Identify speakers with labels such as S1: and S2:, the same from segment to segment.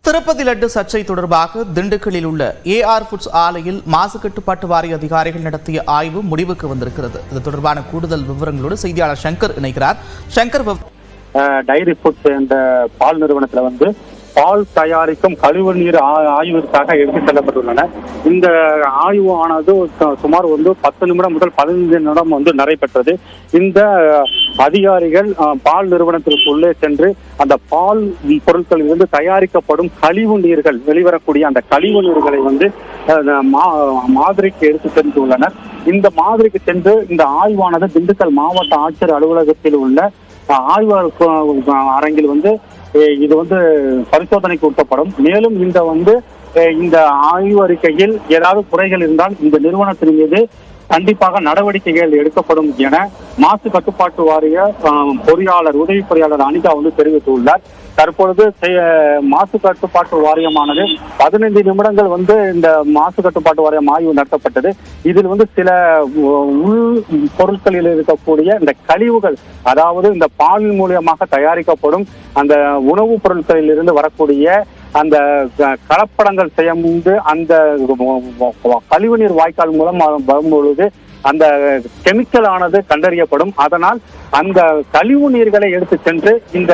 S1: திருப்பதி லட்டு சர்ச்சை தொடர்பாக திண்டுக்கல்லில் உள்ள ஏஆர் ஃபுட்ஸ் ஆலையில் மாசு கட்டுப்பாட்டு வாரிய அதிகாரிகள் நடத்திய ஆய்வு முடிவுக்கு வந்திருக்கிறது. இது தொடர்பான கூடுதல் விவரங்களோடு செய்தியாளர் சங்கர் இணைக்கிறார். சங்கர்,
S2: டைரி ஃபுட்ஸ் என்ற பால் நிறுவனத்தில் பால் தயாரிக்கும் கழிவு நீர் ஆய்விற்காக எடுத்துச் செல்லப்பட்டுள்ளன. இந்த ஆய்வு ஆனது சுமார் 10 நிமிடம் முதல் 15 நிமிடம் நடைபெற்றது. இந்த அதிகாரிகள் பால் நிறுவனத்திற்குள்ளே சென்று அந்த பால் பொருட்களில் இருந்து தயாரிக்கப்படும் கழிவு நீர்கள் வெளிவரக்கூடிய அந்த கழிவு நீர்களை மாதிரிக்கு எடுத்து சென்றுள்ளனர். இந்த மாதிரிக்கு சென்று இந்த ஆய்வானது திண்டுக்கல் மாவட்ட ஆட்சியர் அலுவலகத்தில் உள்ள ஆய்வாளர் அரங்கில் இது பரிசோதனைக்கு உட்படும். மேலும் இந்த ஆய்வு அறிக்கையில் ஏதாவது குறைகள் இருந்தால் இந்த நிறுவனத்தின் மீது கண்டிப்பாக நடவடிக்கைகள் எடுக்கப்படும் என மாசு கட்டுப்பாட்டு வாரிய உதவி பொறியாளர் அனிதா தெரிவித்துள்ளார். தற்பொழுது மாசு கட்டுப்பாட்டு வாரியமானது 15 நிமிடங்கள் இந்த மாசு கட்டுப்பாட்டு வாரியம் ஆய்வு நடத்தப்பட்டது. இதில் சில உள் பொருட்களில் இருக்கக்கூடிய இந்த கழிவுகள், அதாவது இந்த பால் மூலியமாக தயாரிக்கப்படும் அந்த உணவுப் பொருட்களில் இருந்து வரக்கூடிய அந்த கலப்படங்கள் செய்ய அந்த கழிவுநீர் வாய்க்கால் மூலம் வரும்பொழுது அந்த கெமிக்கல் ஆனது கண்டறியப்படும். அதனால் அந்த கழிவு நீர்களை எடுத்து சென்று இந்த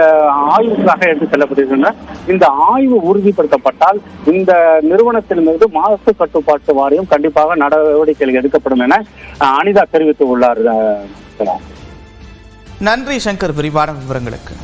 S2: ஆய்வுக்காக எடுத்து செல்லப்படுகின்றன. இந்த ஆய்வு உறுதிப்படுத்தப்பட்டால் இந்த நிறுவனத்தின் மீது மாசு கட்டுப்பாட்டு வாரியம் கண்டிப்பாக நடவடிக்கைகள் எடுக்கப்படும் என அனிதா தெரிவித்து உள்ளார்.
S1: நன்றி சங்கர், விரிவான விவரங்களுக்கு.